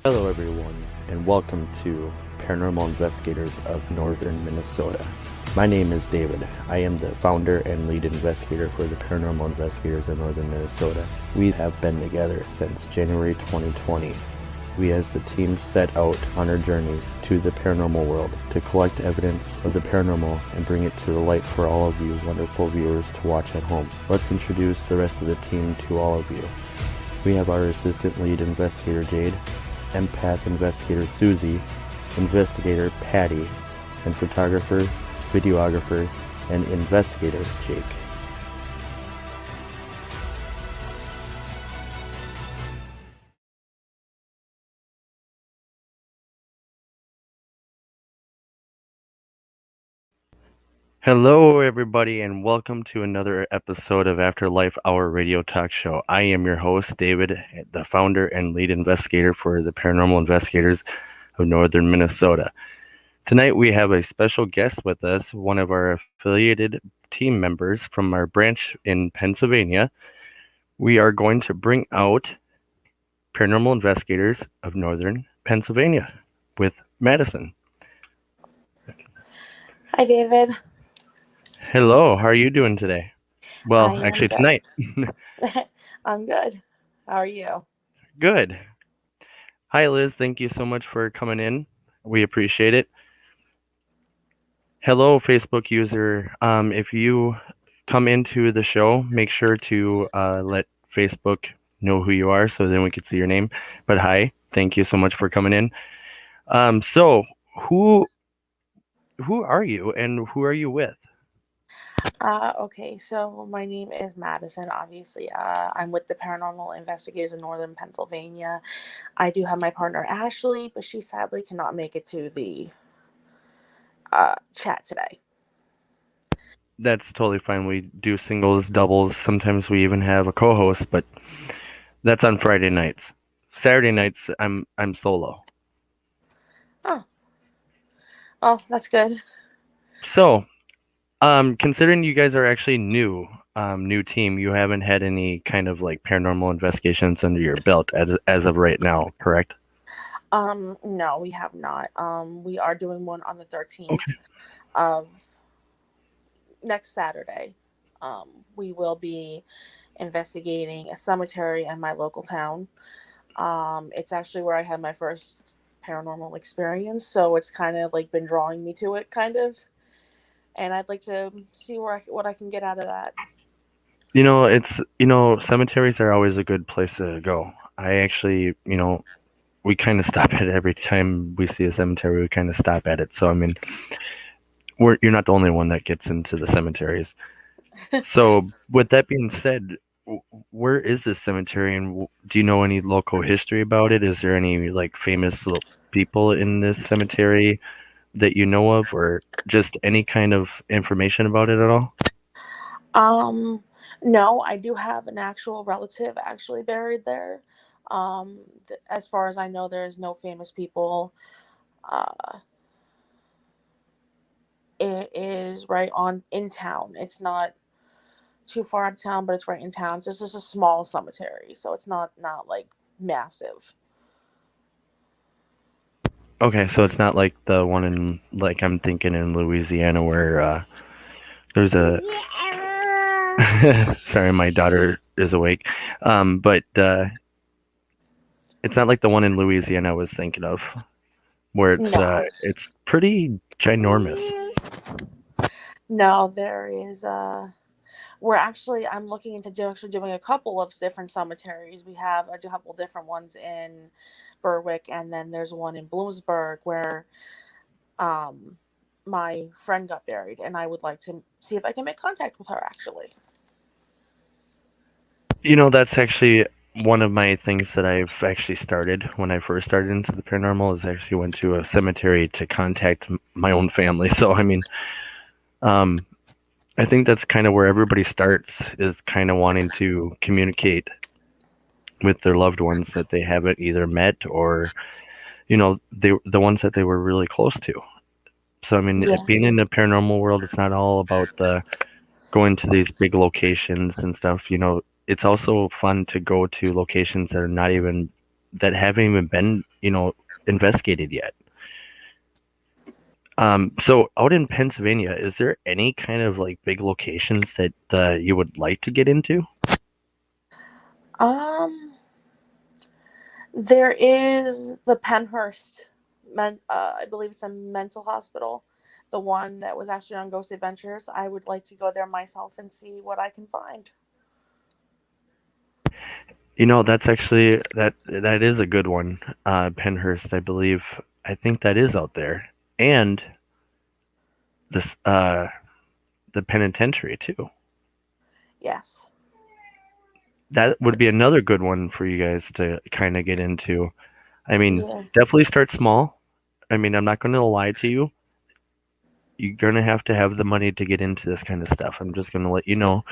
Hello, everyone, and welcome to Paranormal Investigators of Northern Minnesota. My name is David. I am the founder and lead investigator for the Paranormal Investigators of Northern Minnesota. We have been together since January 2020. We as the team set out on our journeys to the paranormal world to collect evidence of the paranormal and bring it to the light for all of you wonderful viewers to watch at home. Let's introduce the rest of the team to all of you. We have our assistant lead investigator Jade, empath investigator Susie, investigator Patty, and photographer, videographer, and investigator Jake. Hello, everybody, and welcome to another episode of AfterLife, our radio talk show. I am your host, David, the founder and lead investigator for the Paranormal Investigators of Northern Minnesota. Tonight, we have a special guest with us, one of our affiliated team members from our branch in Pennsylvania. We are going to bring out Paranormal Investigators of Northern Pennsylvania with Madison. Hi, David. Hello, how are you doing today? Well, actually, tonight. I'm good. How are you? Good. Hi, Liz. Thank you so much for coming in. We appreciate it. Hello, Facebook user. If you come into the show, make sure to let Facebook know who you are so then we can see your name. But hi, thank you so much for coming in. So who are you and who are you with? Okay, so my name is Madison, obviously. I'm with the Paranormal Investigators in Northern Pennsylvania. I do have my partner, Ashley, but she sadly cannot make it to the chat today. That's totally fine. We do singles, doubles. Sometimes we even have a co-host, but that's on Friday nights. Saturday nights, I'm solo. Oh, well, that's good. So, considering you guys are actually new team, you haven't had any kind of like paranormal investigations under your belt as of right now, correct? No, we have not. We are doing one on the 13th of next Saturday. We will be investigating a cemetery in my local town. It's actually where I had my first paranormal experience, so it's kind of like been drawing me to it, kind of. And I'd like to see what I can get out of that. Cemeteries are always a good place to go. I actually, we kind of stop at it every time we see a cemetery. We kind of stop at it. So I mean, you're not the only one that gets into the cemeteries. So with that being said, where is this cemetery, and do you know any local history about it? Is there any like famous people in this cemetery that you know of, or just any kind of information about it at all? No, I do have an actual relative actually buried there. As far as I know, there is no famous people. It is right in town. It's not too far out of town, but it's right in town. It's just a small cemetery, so it's not like massive. Okay, so it's not like the one in, like, I'm thinking in Louisiana where there's a sorry, my daughter is awake. But it's not like the one in Louisiana I was thinking of, where it's pretty ginormous. No, there is I'm looking into doing a couple of different cemeteries. I do a couple different ones in Berwick, and then there's one in Bloomsburg where my friend got buried, and I would like to see if I can make contact with her, actually. That's actually one of my things that I've actually started when I first started into the paranormal, is actually went to a cemetery to contact my own family. So, I mean, I think that's kind of where everybody starts, is kind of wanting to communicate with their loved ones that they haven't either met or, the ones that they were really close to. So, I mean, being in the paranormal world, it's not all about going to these big locations and stuff. It's also fun to go to locations that are not even that haven't even been, investigated yet. So out in Pennsylvania, is there any kind of like big locations that you would like to get into? Um, there is the Penhurst, I believe it's a mental hospital, the one that was actually on Ghost Adventures. I would like to go there myself and see what I can find. That's actually that is a good one. Penhurst, I believe. I think that is out there, and this the penitentiary too. Yes. That would be another good one for you guys to kind of get into. I mean, Yeah. definitely start small. I mean, I'm not going to lie to you. You're going to have the money to get into this kind of stuff. I'm just going to let you know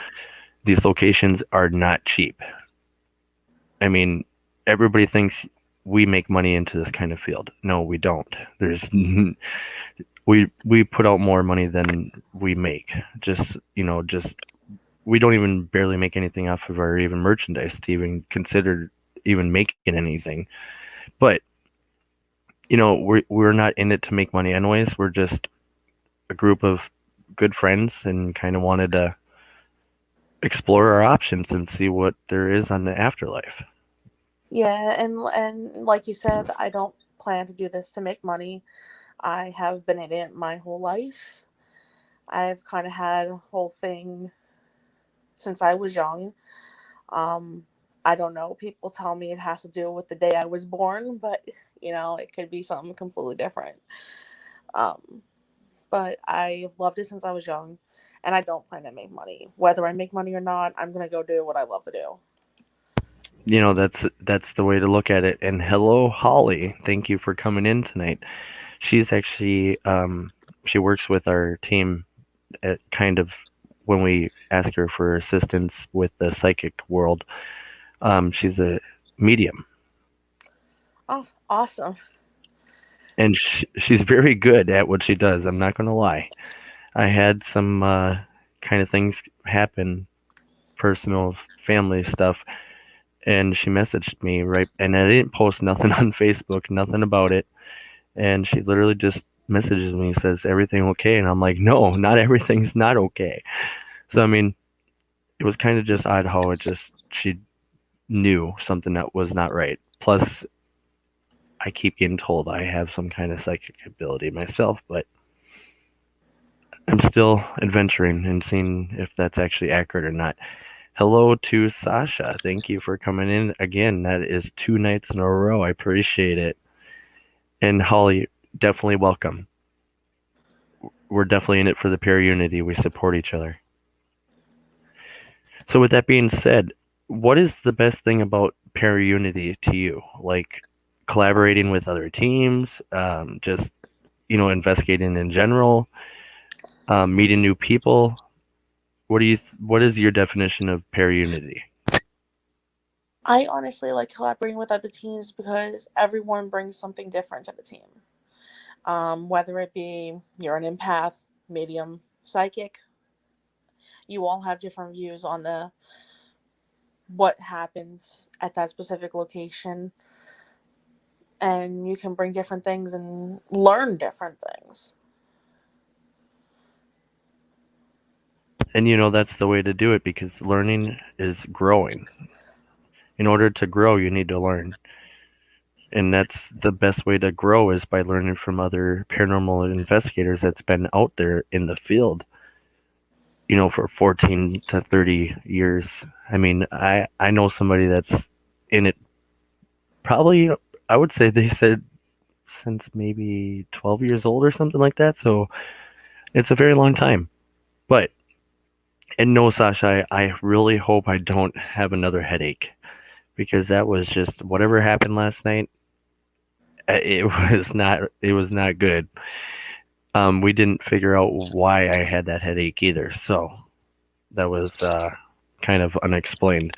these locations are not cheap. I mean, everybody thinks we make money into this kind of field. No, we don't. There's we put out more money than we make. Just we don't even barely make anything off of our even merchandise to even consider even making anything. But we're not in it to make money anyways. We're just a group of good friends and kind of wanted to explore our options and see what there is on the afterlife. Yeah, and like you said, I don't plan to do this to make money. I have been in it my whole life. I've kind of had a whole thing since I was young. Um, I don't know. People tell me it has to do with the day I was born, but it could be something completely different. Um, but I've loved it since I was young, and I don't plan to make money. Whether I make money or not, I'm gonna go do what I love to do. That's the way to look at it. And hello, Holly. Thank you for coming in tonight. She's actually she works with our team at kind of when we ask her for assistance with the psychic world. She's a medium, Oh, awesome. and she's very good at what she does. I'm not going to lie. I had some kind of things happen, personal, family stuff, and she messaged me right, and I didn't post nothing on Facebook, nothing about it, and she literally just messages me, says everything okay, and I'm like, no, not everything's not okay. So I mean, it was kind of just odd how it just she knew something that was not right. Plus, I keep getting told I have some kind of psychic ability myself, but I'm still adventuring and seeing if that's actually accurate or not. Hello to Sasha. Thank you for coming in again. That is 2 nights in a row. I appreciate it. And Holly, definitely welcome. We're definitely in it for the pair unity. We support each other. So with that being said, what is the best thing about pair unity to you? Like collaborating with other teams, just investigating in general, meeting new people. What is your definition of pair unity? I honestly like collaborating with other teams because everyone brings something different to the team. Whether it be you're an empath, medium, psychic, you all have different views on the what happens at that specific location, and you can bring different things and learn different things. And that's the way to do it because learning is growing. In order to grow, you need to learn. And that's the best way to grow is by learning from other paranormal investigators that's been out there in the field, for 14 to 30 years. I mean, I know somebody that's in it probably, I would say they said since maybe 12 years old or something like that. So it's a very long time. But, and no, Sasha, I really hope I don't have another headache because that was just whatever happened last night. It was not good. We didn't figure out why I had that headache either. So that was kind of unexplained.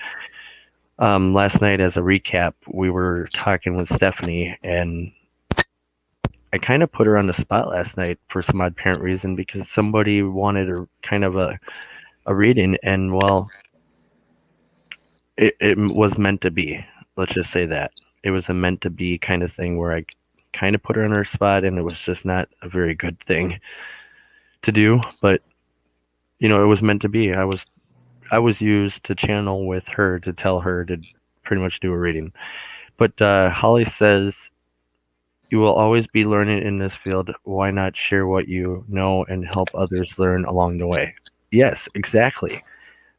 Last night, as a recap, we were talking with Stephanie, and I kind of put her on the spot last night for some odd parent reason because somebody wanted a kind of a reading, and well, it was meant to be. Let's just say that. it was a meant to be kind of thing where I kind of put her on her spot, and it was just not a very good thing to do. But it was meant to be. I was used to channel with her to tell her to pretty much do a reading. But Holly says, you will always be learning in this field. Why not share what you know and help others learn along the way? Yes, exactly.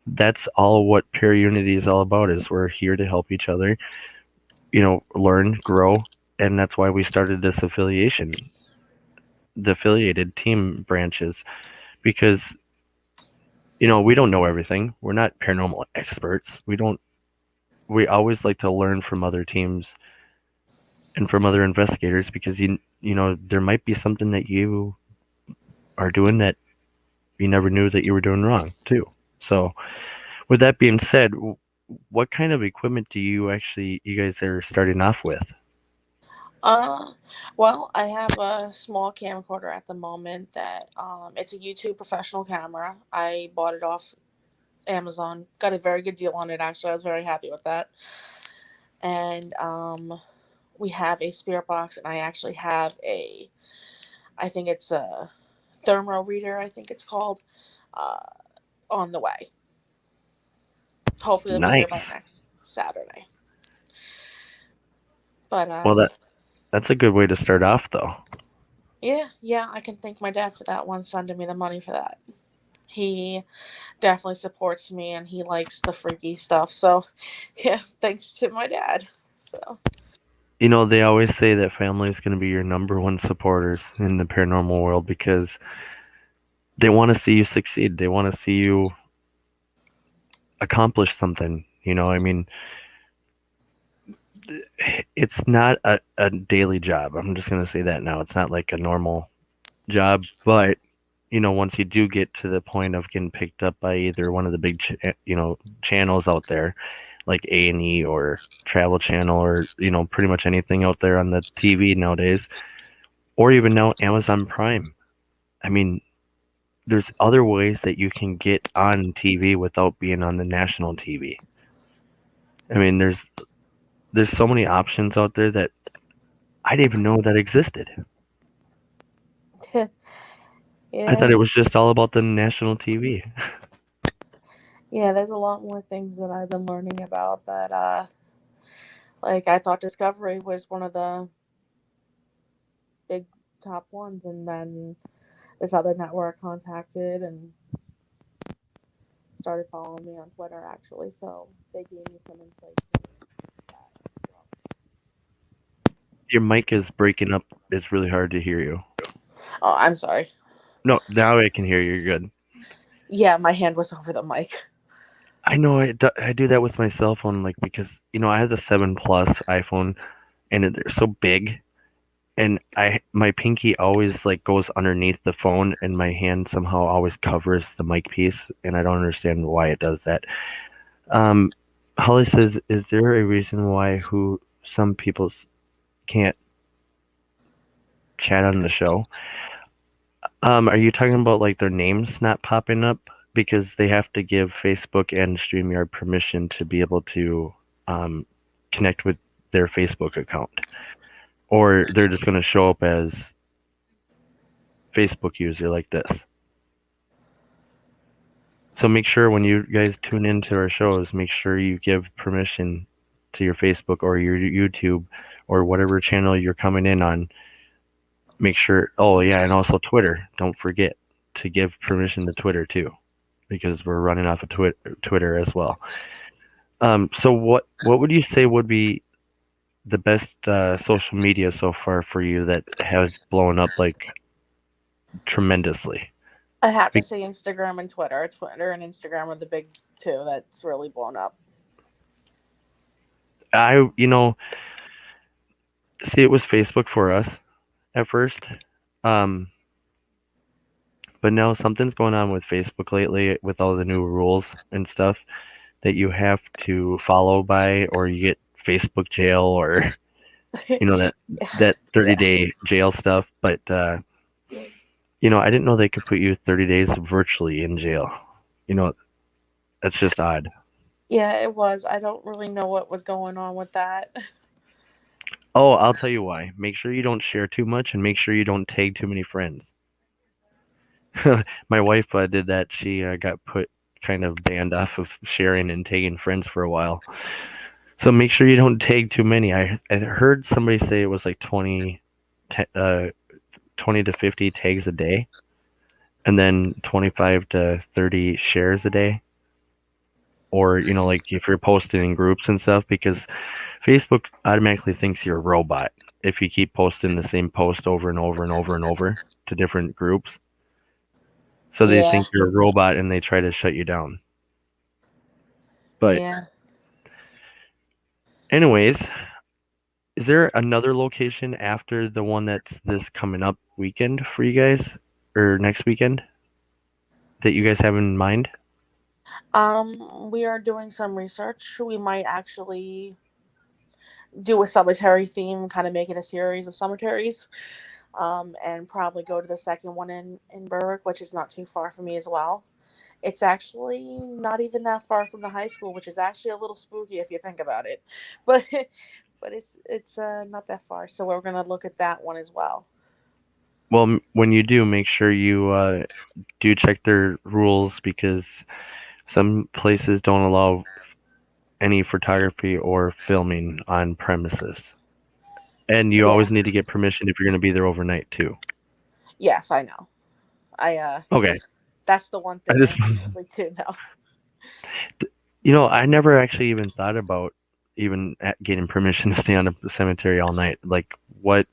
That's all what Pure Unity is all about. Is we're here to help each other, learn, grow, and that's why we started this affiliation, the affiliated team branches, because we don't know everything. We're not paranormal experts. We always like to learn from other teams and from other investigators because there might be something that you are doing that you never knew that you were doing wrong too. So, with that being said, what kind of equipment do you guys are starting off with? Uh, well, I have a small camcorder at the moment that it's a YouTube professional camera. I bought it off Amazon. Got a very good deal on it actually. I was very happy with that. And we have a spirit box, and I actually have I think it's a thermo reader, I think it's called, uh, on the way. Hopefully it'll be here by Nice. next Saturday. But Well, that's a good way to start off, though. yeah, I can thank my dad for that one, sending me the money for that. He definitely supports me, and he likes the freaky stuff. So, yeah, thanks to my dad. So, They always say that family is going to be your number one supporters in the paranormal world because they want to see you succeed. They want to see you accomplish something. I mean, it's not a daily job. I'm just going to say that now. It's not like a normal job, but once you do get to the point of getting picked up by either one of the big, channels out there, like A&E or Travel Channel or pretty much anything out there on the TV nowadays, or even now Amazon Prime. I mean, there's other ways that you can get on TV without being on the national TV. I mean, there's so many options out there that I didn't even know that existed. I thought yeah, it was just all about the national TV. yeah, there's a lot more things that I've been learning about that, like, I thought Discovery was one of the big top ones, and then this other network contacted and started following me on Twitter, actually. So they gave me some insight to that. Your mic is breaking up. It's really hard to hear you. Oh, I'm sorry. No, now I can hear you. You're good. Yeah, my hand was over the mic. I know I do that with my cell phone, like because I have the 7 Plus iPhone, and they're so big, and my pinky always like goes underneath the phone, and my hand somehow always covers the mic piece, and I don't understand why it does that. Um, Holly says, "Is there a reason why who some people can't chat on the show?" Are you talking about like their names not popping up because they have to give Facebook and StreamYard permission to be able to um, connect with their Facebook account, or they're just going to show up as Facebook user like this? So make sure when you guys tune into our shows, make sure you give permission to your Facebook or your YouTube or whatever channel you're coming in on. Make sure. Oh yeah, and also Twitter. Don't forget to give permission to Twitter too, because we're running off of Twitter as well. So what would you say would be the best social media so far for you that has blown up like tremendously? I have to Be- say Instagram and Twitter. Twitter and Instagram are the big two that's really blown up. I see it was Facebook for us at first, um, but now something's going on with Facebook lately with all the new rules and stuff that you have to follow by, or you get Facebook jail, or that 30 Yeah. day jail stuff. But I didn't know they could put you 30 days virtually in jail. You know, that's just odd. Yeah, it was. I don't really know what was going on with that. Oh, I'll tell you why. Make sure you don't share too much and make sure you don't tag too many friends. My wife did that. She got put kind of banned off of sharing and tagging friends for a while. So make sure you don't tag too many. I heard somebody say it was like 20 to 50 tags a day, and then 25 to 30 shares a day. Or, like if you're posting in groups and stuff, because Facebook automatically thinks you're a robot if you keep posting the same post over and over and over and over to different groups. So they Yeah, think you're a robot and they try to shut you down. But yeah. anyways, is there another location after the one that's this coming up weekend for you guys or next weekend that you guys have in mind? We are doing some research. We might actually do a cemetery theme, kind of make it a series of cemeteries. And probably go to the second one in Berwick, which is not too far from me as well. It's actually not even that far from the high school, which is actually a little spooky if you think about it. But it's not that far, so we're gonna look at that one as well. Well, when you do, make sure you do check their rules because some places don't allow any photography or filming on premises. And you Yeah. always need to get permission if you're going to be there overnight too. Yes, I know. I Okay. That's the one I thing I just actually do know. I never actually even thought about even getting permission to stay on the cemetery all night. Like what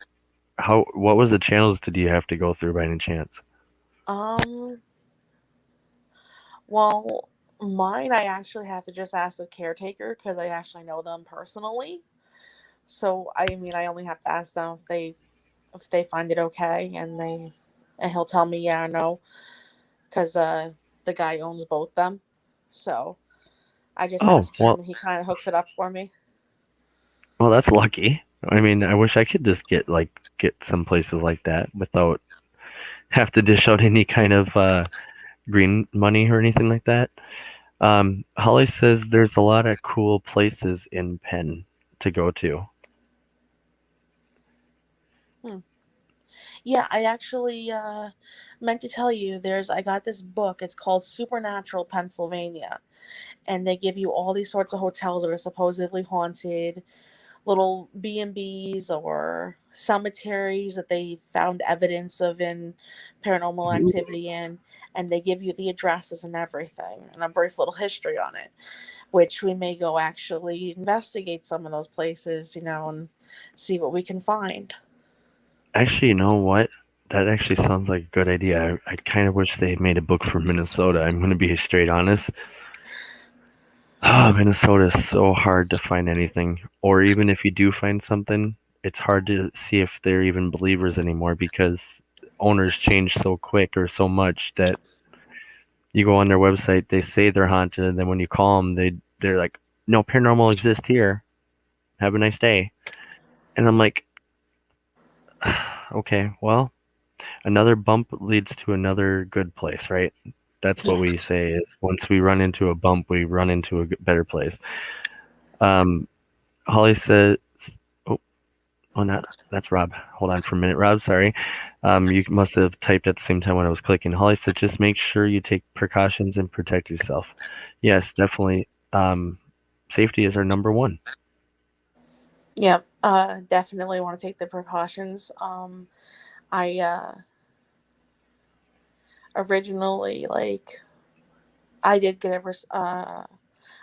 was the channels did you have to go through by any chance? Um, well, mine I actually have to just ask the caretaker because I actually know them personally. So I mean, I only have to ask them if they find it okay, and he'll tell me yeah or no because the guy owns both them. So I just Oh, ask him, well, and he kind of hooks it up for me. that's lucky. I mean, I wish I could just get some places like that without have to dish out any kind of green money or anything like that. Holly says there's a lot of cool places in Penn to go to. Hmm. Yeah, I actually meant to tell you. I got this book. It's called Supernatural Pennsylvania, and they give you all these sorts of hotels that are supposedly haunted, little B&Bs or cemeteries that they found evidence of in paranormal activity in, and they give you the addresses and everything and a brief little history on it, which we may go actually investigate some of those places, and see what we can find. Actually, you know what? That actually sounds like a good idea. I kind of wish they made a book for Minnesota. I'm going to be straight honest. Minnesota is so hard to find anything. Or even if you do find something, it's hard to see if they're even believers anymore because owners change so quick or so much that you go on their website, they say they're haunted, and then when you call them, they're like, "No, paranormal exists here. Have a nice day." And I'm like, "Okay, well, another bump leads to another good place, right?" That's what Yeah. we say is once we run into a bump, we run into a better place. Um, Holly says, "Oh, oh, not that's Rob. Hold on for a minute, Rob. Sorry, you must have typed at the same time when I was clicking." Holly said, "Just make sure you take precautions and protect yourself." Yes, definitely. Safety is our number one. Yeah, definitely want to take the precautions. I originally I did get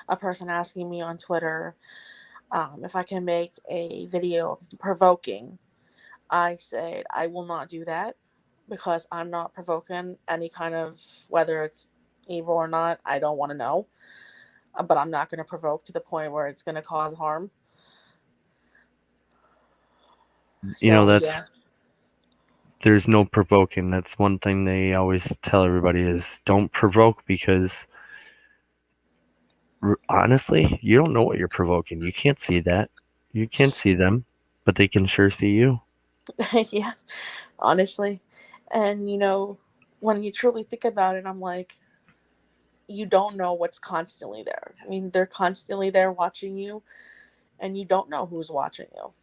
a person asking me on Twitter if I can make a video of provoking. I said I will not do that because I'm not provoking any kind of, whether it's evil or not. I don't want to know, but I'm not going to provoke to the point where it's going to cause harm. So yeah, That's there's no provoking. That's one thing they always tell everybody is don't provoke because honestly, you don't know what you're provoking. You can't see that. You can't see them, but they can sure see you. yeah, honestly, and when you truly think about it, I'm like, you don't know what's constantly there. I mean, they're constantly there watching you, and you don't know who's watching you.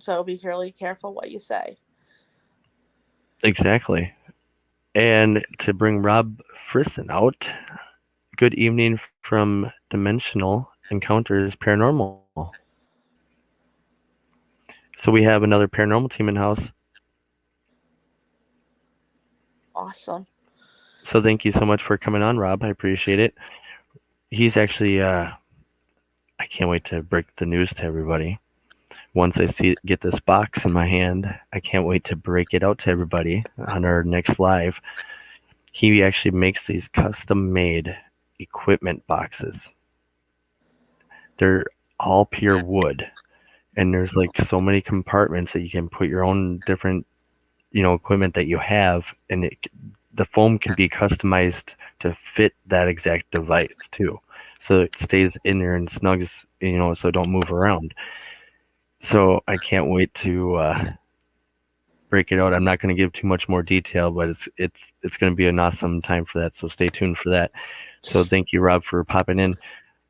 So be really careful what you say. Exactly. And to bring Rob Frisson out, good evening from Dimensional Encounters Paranormal. So we have another paranormal team in house. Awesome. So thank you so much for coming on, Rob. I appreciate it. He's actually, I can't wait to break the news to everybody. Once I get this box in my hand, I can't wait to break it out to everybody on our next live. He actually makes these custom-made equipment boxes. They're all pure wood, and there's like so many compartments that you can put your own different, equipment that you have, and the foam can be customized to fit that exact device too, so it stays in there and snugs, so don't move around. So I can't wait to break it out. I'm not going to give too much more detail, but it's going to be an awesome time for that. So stay tuned for that. So thank you, Rob, for popping in.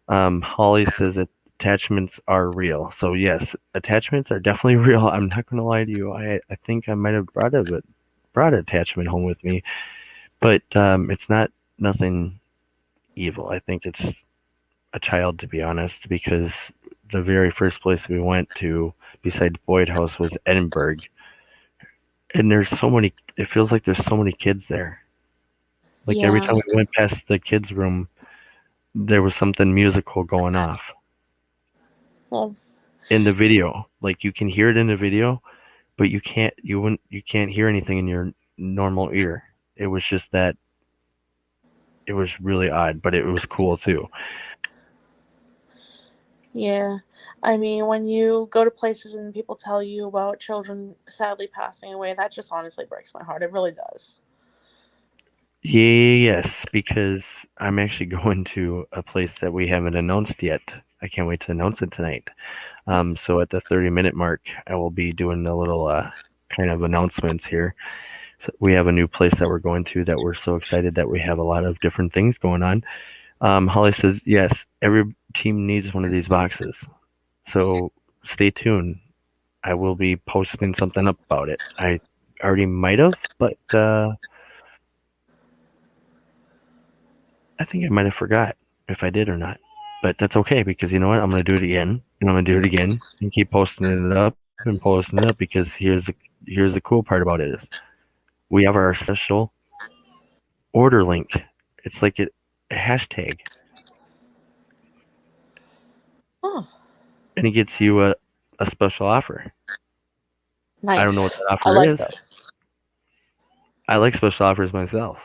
Holly says that attachments are real. So yes, attachments are definitely real. I'm not going to lie to you. I think I might have brought an attachment home with me, but it's nothing evil. I think it's a child, to be honest, because the very first place we went to beside Boyd House was Edinburgh, and there's so many. It feels like there's so many kids there. Like every Yeah. time we went past the kids' room, there was something musical going off Well, in the video. Like you can hear it in the video, but you can't hear anything in your normal ear. It was just that it was really odd, but it was cool too. yeah. I mean, when you go to places and people tell you about children sadly passing away, that just honestly breaks my heart. It really does. Yes, because I'm actually going to a place that we haven't announced yet. I can't wait to announce it tonight. So at the 30-minute mark, I will be doing a little kind of announcements here. So we have a new place that we're going to that we're so excited that we have a lot of different things going on. Holly says, yes, every team needs one of these boxes. So stay tuned. I will be posting something up about it. I already might have, but I think I might have forgot if I did or not. But that's okay, because you know what? I'm going to do it again, and I'm going to do it again, and keep posting it up and posting it up, because here's the cool part about it is we have our special order link. It's like a hashtag, Oh, and it gets you a special offer. I don't know what nice. that I offer like is. those. I like special offers myself.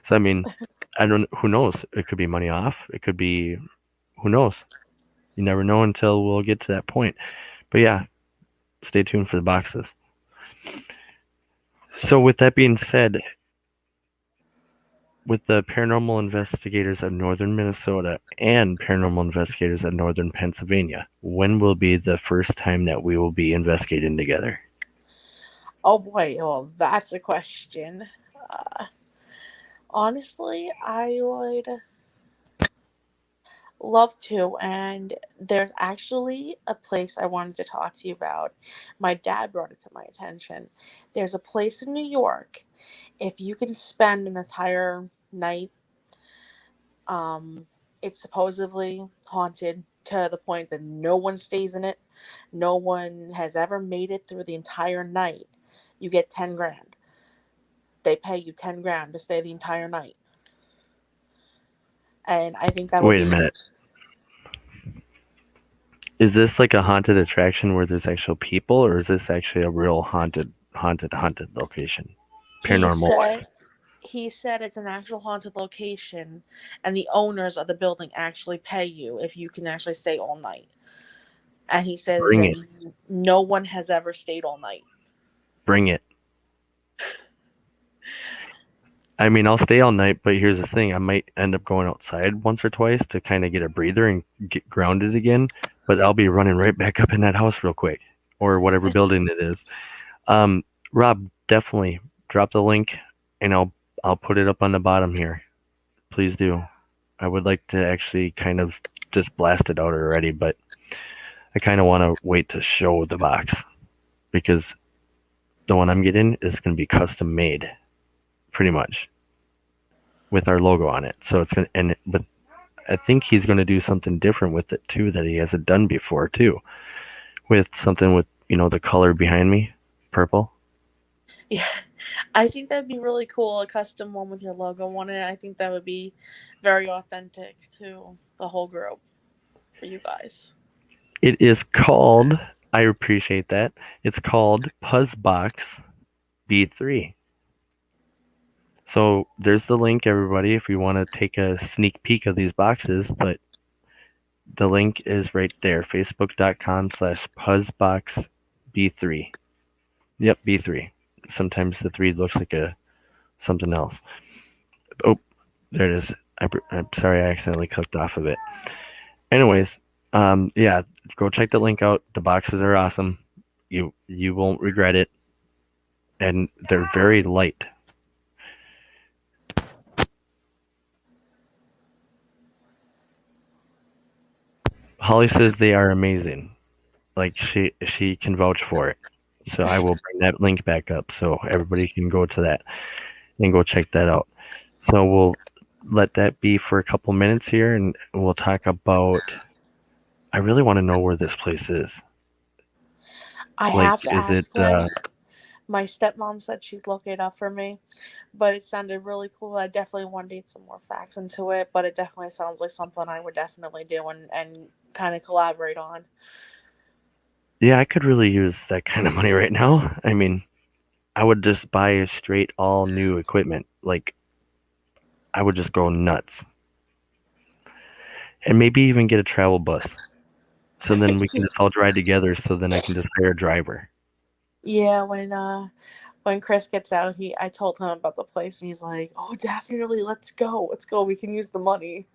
So I mean, I don't. Who knows? It could be money off. It could be. Who knows? You never know until we'll get to that point. But yeah, stay tuned for the boxes. So with that being said, with the paranormal investigators of northern Minnesota and paranormal investigators of northern Pennsylvania, when will be the first time that we will be investigating together? Oh boy, well, that's a question. Uh, Honestly, I would love to. And there's actually a place I wanted to talk to you about. My dad brought it to my attention. There's a place in New York. If you can spend an entire night, um, it's supposedly haunted to the point that no one stays in it. No one has ever made it through the entire night. You get 10 grand. They pay you 10 grand to stay the entire night. And I think that would Wait a be. minute. Is this like a haunted attraction where there's actual people, or is this actually a real haunted location? He Paranormal said wise. he said it's an actual haunted location, and the owners of the building actually pay you if you can actually stay all night. And he says Bring that it. no one has ever stayed all night. Bring it. I mean, I'll stay all night, but here's the thing. I might end up going outside once or twice to kind of get a breather and get grounded again, but I'll be running right back up in that house real quick, or whatever building it is. Um, Rob, definitely drop the link, and I'll put it up on the bottom here. Please do. I would like to actually kind of just blast it out already, but I kind of want to wait to show the box. because the one I'm getting is going to be custom made, pretty much, with our logo on it. So it's going to, but I think he's going to do something different with it too that he hasn't done before too, with something with the color behind me, purple. Yeah, I think that'd be really cool. A custom one with your logo on it. I think that would be very authentic to the whole group for you guys. It is called. I appreciate that. It's called Puzzbox B3. So there's the link, everybody, if you want to take a sneak peek of these boxes. But the link is right there, facebook.com/puzzboxb3. Yep, B3. Sometimes the 3 looks like something else. Oh, there it is. I'm sorry, I accidentally clicked off of it. Anyways, yeah, go check the link out. The boxes are awesome. You won't regret it, and they're very light. Holly says they are amazing. Like she can vouch for it. So I will bring that link back up so everybody can go to that and go check that out. So we'll let that be for a couple minutes here, and we'll talk about. I really want to know where this place is. I Like, have to is it? ask him. My stepmom said she'd look it up for me, but it sounded really cool. I definitely want to get some more facts into it, but it definitely sounds like something I would definitely do and kind of collaborate on. Yeah, I could really use that kind of money right now. I mean, I would just buy straight all new equipment. Like, I would just go nuts, and maybe even get a travel bus. So then we can just all ride together. So then I can just hire a driver. Yeah, when Chris gets out, he I told him about the place and he's like, "Oh, definitely, let's go. Let's go. We can use the money."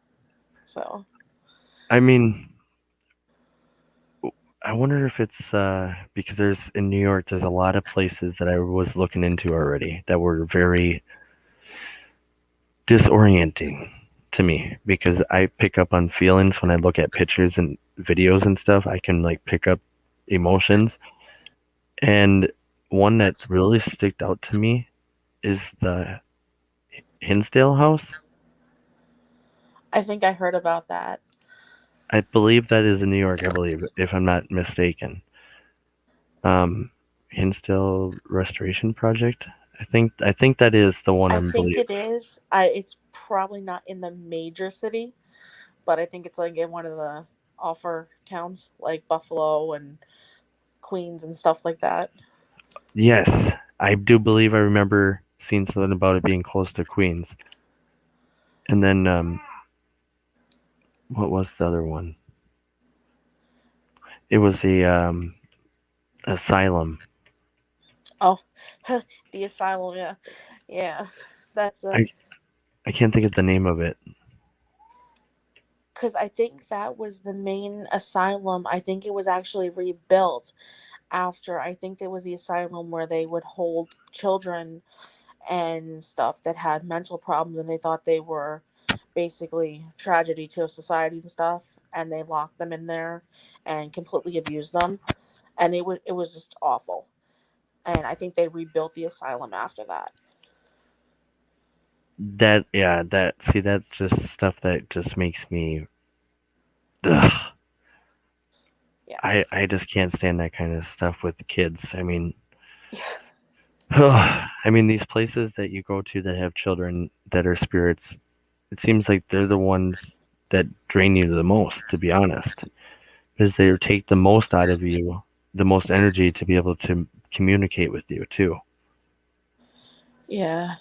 So, I mean, I wonder if it's because there's in New York, there's a lot of places that I was looking into already that were very disorienting to me because I pick up on feelings when I look at pictures and videos and stuff. I can like pick up emotions. And one that really sticked out to me is the Hinsdale House. I think I heard about that. I believe that is in New York, I believe, if I'm not mistaken. Um, Hinsdale Restoration Project. I think that is the one I I think believe. it is. It's probably not in the major city, but I think it's like in one of the offer towns like Buffalo and Queens and stuff like that. Yes, I do believe I remember seeing something about it being close to Queens. And then what was the other one? It was the asylum. Oh, the asylum, yeah. Yeah. That's a I I can't think of the name of it. Because I think that was the main asylum. I think it was actually rebuilt after. I think there was the asylum where they would hold children and stuff that had mental problems, and they thought they were basically tragedy to society and stuff, and they locked them in there and completely abused them, and it was just awful. And I think they rebuilt the asylum after that. That yeah, that see that's just stuff that just makes me ugh, Yeah. I just can't stand that kind of stuff with kids. I mean, I mean these places that you go to that have children that are spirits, it seems like they're the ones that drain you the most, to be honest, because they take the most out of you, the most energy to be able to communicate with you too. Yeah.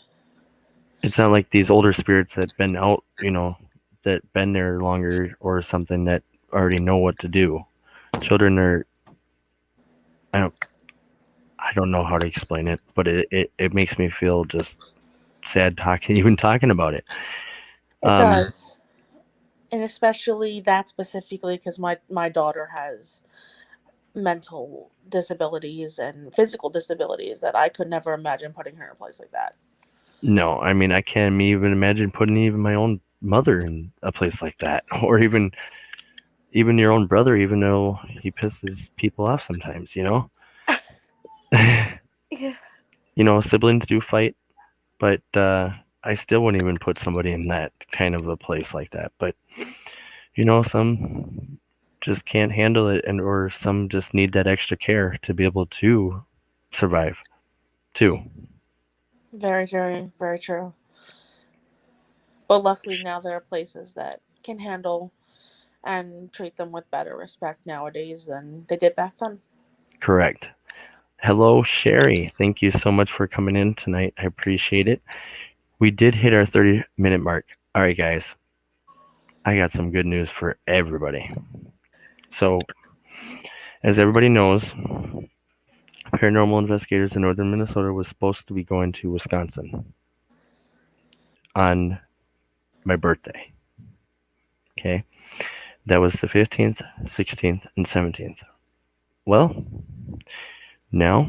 It's not like these older spirits that been out, that been there longer or something that already know what to do. Children are, I don't I don't know how to explain it, but it makes me feel just sad talking even talking about it. It Um, does. And especially that specifically because my daughter has mental disabilities and physical disabilities that I could never imagine putting her in a place like that. no, I mean I can't even imagine putting even my own mother in a place like that, or even your own brother, even though he pisses people off sometimes. Siblings do fight, but I still wouldn't even put somebody in that kind of a place like that. But some just can't handle it, and or some just need that extra care to be able to survive too. Very, very, very true. But luckily now there are places that can handle and treat them with better respect nowadays than they did back then. Correct. Hello, Sherry. Thank you so much for coming in tonight. I appreciate it. We did hit our 30-minute mark. All right, guys. I got some good news for everybody. So, as everybody knows, paranormal investigators in northern Minnesota was supposed to be going to Wisconsin on my birthday. Okay. That was the 15th, 16th, and 17th. Well, now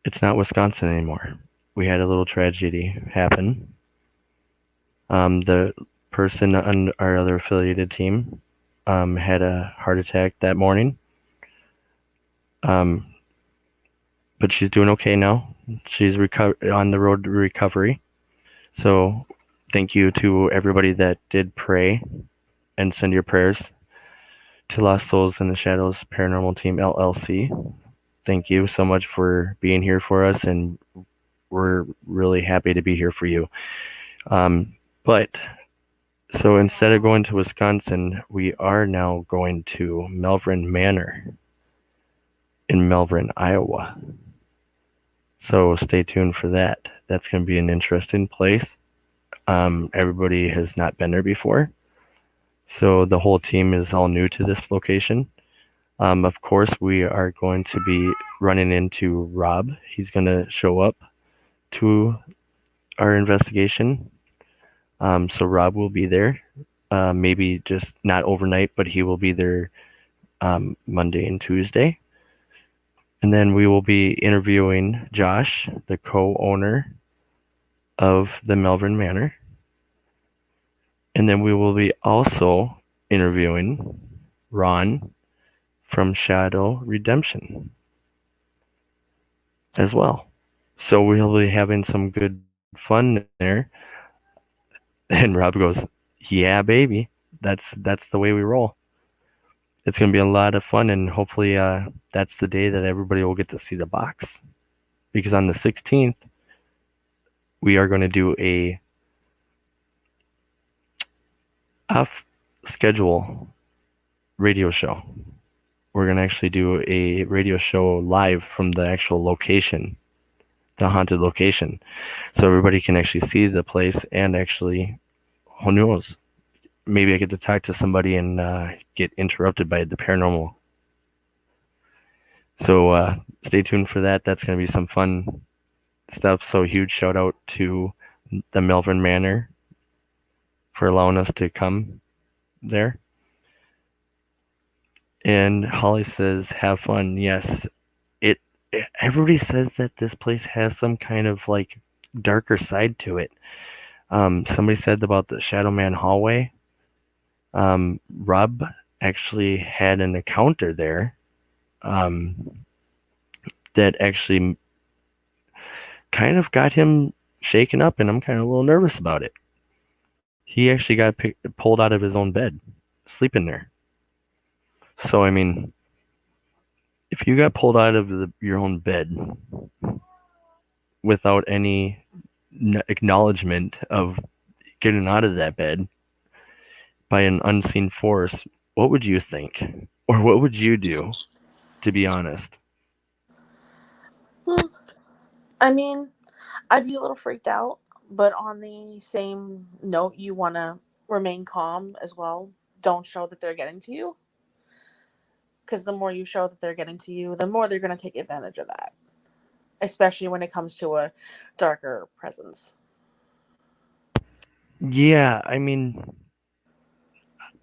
it's not Wisconsin anymore. We had a little tragedy happen. The person on our other affiliated team had a heart attack that morning. But she's doing okay now. She's on the road to recovery. So thank you to everybody that did pray and send your prayers to Lost Souls in the Shadows Paranormal Team LLC. Thank you so much for being here for us, and we're really happy to be here for you. But so instead of going to Wisconsin, we are now going to Melvin Manor in Melvin, Iowa. So stay tuned for that. That's going to be an interesting place. Everybody has not been there before. So the whole team is all new to this location. Of course, we are going to be running into Rob. He's going to show up to our investigation. So Rob will be there. Maybe just not overnight, but he will be there Monday and Tuesday. And then we will be interviewing Josh, the co-owner of the Melvin Manor. And then we will be also interviewing Ron from Shadow Redemption as well. So we'll be having some good fun there. And Rob goes, "Yeah, baby, that's the way we roll." It's going to be a lot of fun, and hopefully that's the day that everybody will get to see the box. Because on the 16th, we are going to do a off-schedule radio show. We're going to actually do a radio show live from the actual location, the haunted location. So everybody can actually see the place, and actually, who knows, maybe I get to talk to somebody and get interrupted by the paranormal. So stay tuned for that. That's going to be some fun stuff. So huge shout out to the Melvin Manor for allowing us to come there. And Holly says, "Have fun." Yes, everybody says that this place has some kind of like darker side to it. Somebody said about the Shadow Man hallway. Rob actually had an encounter there that actually kind of got him shaken up, and I'm kind of a little nervous about it. He actually got pulled out of his own bed, sleeping there. So, I mean, if you got pulled out of your own bed without any acknowledgement of getting out of that bed by an unseen force, what would you think? Or what would you do, to be honest? I mean, I'd be a little freaked out, but on the same note, you want to remain calm as well. Don't show that they're getting to you. Because the more you show that they're getting to you, the more they're going to take advantage of that. Especially when it comes to a darker presence. Yeah, I mean,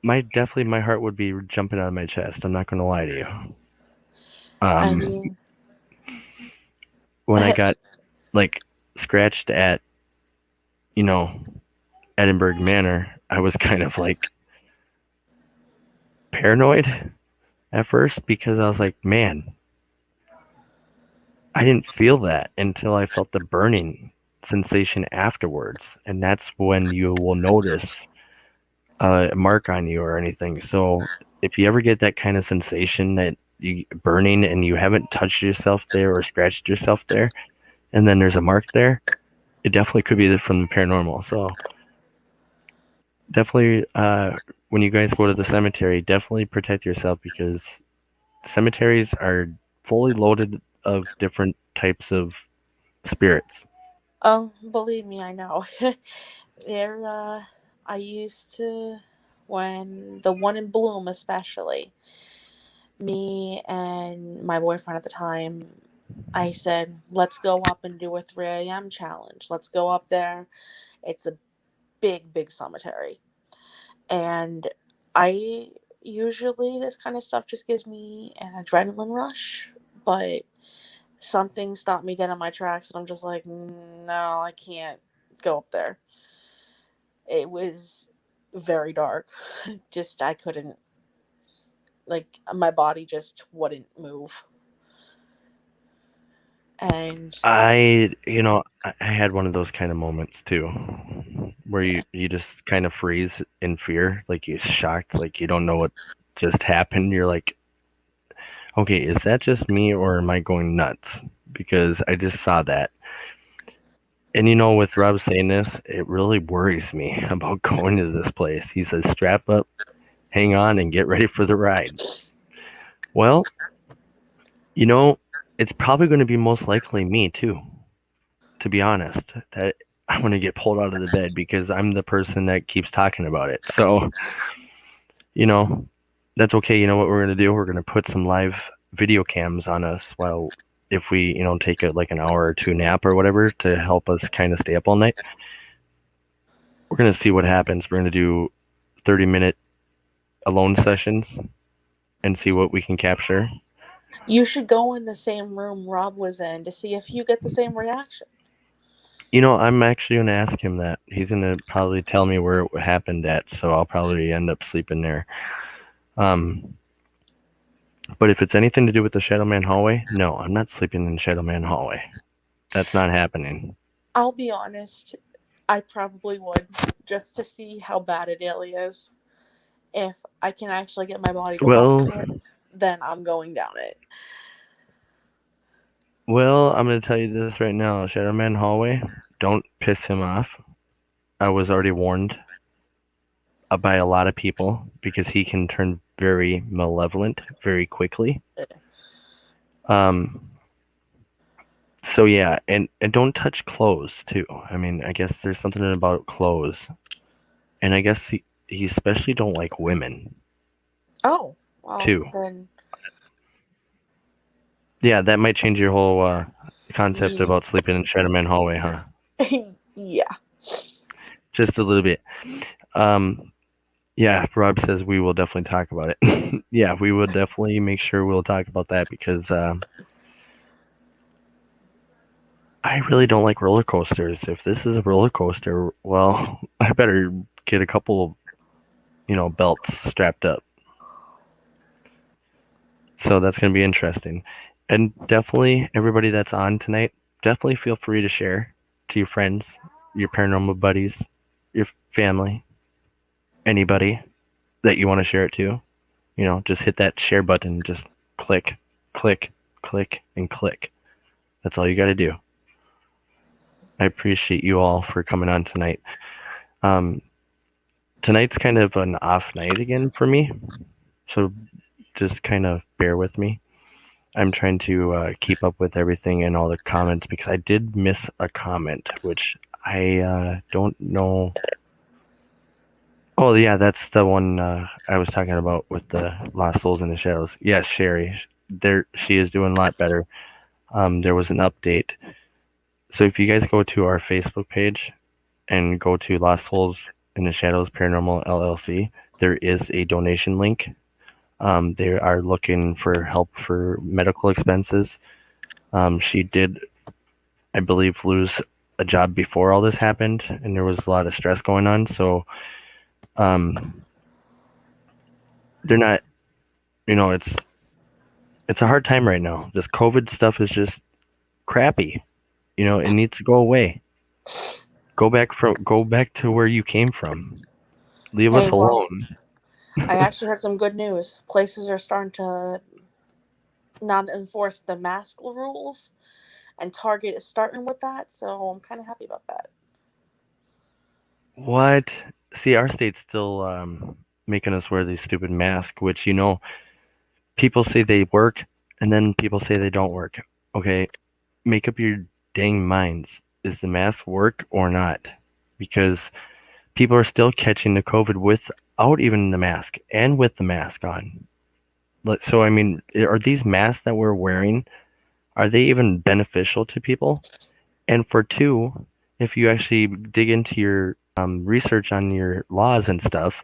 my heart would be jumping out of my chest. I'm not going to lie to you. I mean, when I got like scratched at, Edinburgh Manor, I was kind of like paranoid at first, because I was like, man, I didn't feel that until I felt the burning sensation afterwards, and that's when you will notice a mark on you or anything. So if you ever get that kind of sensation that you burning and you haven't touched yourself there or scratched yourself there, and then there's a mark there, it definitely could be from the paranormal. So definitely, when you guys go to the cemetery, definitely protect yourself because cemeteries are fully loaded of different types of spirits. Oh, believe me, I know. There, I used to, when the one in Bloom, especially, me and my boyfriend at the time, I said, let's go up and do a 3 a.m. challenge. Let's go up there. It's a big, big cemetery. And I usually, this kind of stuff just gives me an adrenaline rush, but something stopped me dead in my tracks, and I'm just like, no, I can't go up there. It was very dark. Just, I couldn't, like, my body just wouldn't move. And I had one of those kind of moments too, where you just kind of freeze in fear, like you're shocked, like you don't know what just happened. You're like, okay, is that just me or am I going nuts? Because I just saw that. And with Rob saying this, it really worries me about going to this place. He says, strap up, hang on, and get ready for the ride. Well, it's probably going to be most likely me too, to be honest. That I'm going to get pulled out of the bed because I'm the person that keeps talking about it. So, you know, that's okay. You know what we're going to do? We're going to put some live video cams on us while if we, take like an hour or two nap or whatever to help us kind of stay up all night. We're going to see what happens. We're going to do 30-minute alone sessions and see what we can capture. you should go in the same room Rob was in to see if you get the same reaction. I'm actually going to ask him that. He's going to probably tell me where it happened at, so I'll probably end up sleeping there. But if it's anything to do with the Shadow Man hallway, no, I'm not sleeping in the Shadow Man hallway. That's not happening. I'll be honest, I probably would, just to see how bad it really is. If I can actually get my body to walk Well, through it, then I'm going down it. I'm going to tell you this right now. Shadow Man hallway, don't piss him off. I was already warned by a lot of people because he can turn very malevolent very quickly. So yeah, and don't touch clothes too. I mean, I guess there's something about clothes, and I guess he especially don't like women. Oh, well too. then. Yeah, that might change your whole concept about sleeping in Shadow Man hallway, huh? Yeah. Just a little bit. Yeah, Rob says we will definitely talk about it. Yeah, we will definitely make sure we'll talk about that because I really don't like roller coasters. If this is a roller coaster, well, I better get a couple, belts strapped up. So that's going to be interesting. And definitely, everybody that's on tonight, definitely feel free to share to your friends, your paranormal buddies, your family, anybody that you want to share it to. Just hit that share button. Just click, click, click, and click. That's all you got to do. I appreciate you all for coming on tonight. Tonight's kind of an off night again for me. So just kind of bear with me. I'm trying to keep up with everything and all the comments because I did miss a comment, which I don't know. Oh, yeah, that's the one I was talking about with the Lost Souls in the Shadows. Yes, Sherry. She is doing a lot better. There was an update. So if you guys go to our Facebook page and go to Lost Souls in the Shadows Paranormal LLC, there is a donation link. They are looking for help for medical expenses. She did, I believe, lose a job before all this happened, and there was a lot of stress going on. So they're not, it's a hard time right now. This COVID stuff is just crappy. It needs to go away. Go back to where you came from. Leave us Hey, well, alone. I actually heard some good news. Places are starting to not enforce the mask rules, and Target is starting with that, so I'm kind of happy about that. What? See, our state's still making us wear these stupid masks, which people say they work, and then people say they don't work. Okay, make up your dang minds. Is the mask work or not? Because people are still catching the COVID without even the mask and with the mask on. So, I mean, are these masks that we're wearing, are they even beneficial to people? And for two, if you actually dig into your research on your laws and stuff,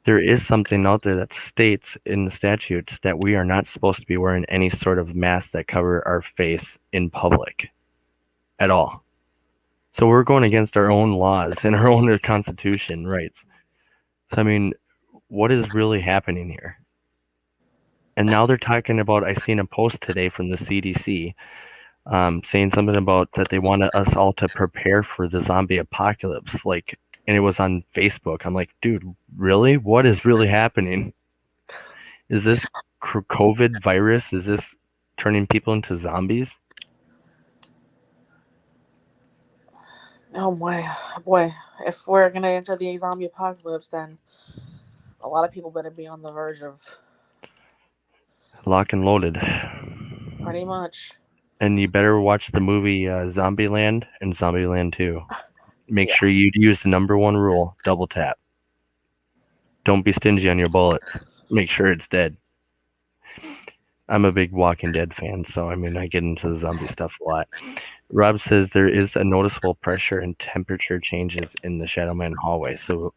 there is something out there that states in the statutes that we are not supposed to be wearing any sort of mask that cover our face in public at all. So we're going against our own laws and our own constitution rights. So I mean, what is really happening here? And now they're talking about. I seen a post today from the CDC saying something about that they want us all to prepare for the zombie apocalypse. And it was on Facebook. I'm like, dude, really? What is really happening? Is this COVID virus? Is this turning people into zombies? Oh boy! If we're gonna enter the zombie apocalypse, then a lot of people better be on the verge of Lock and loaded. pretty much. And you better watch the movie Zombieland and Zombieland 2. Make Yeah. sure you use the number one rule: double tap. Don't be stingy on your bullets. Make sure it's dead. I'm a big Walking Dead fan, so I mean, I get into the zombie stuff a lot. Rob says there is a noticeable pressure and temperature changes in the Shadowman hallway. So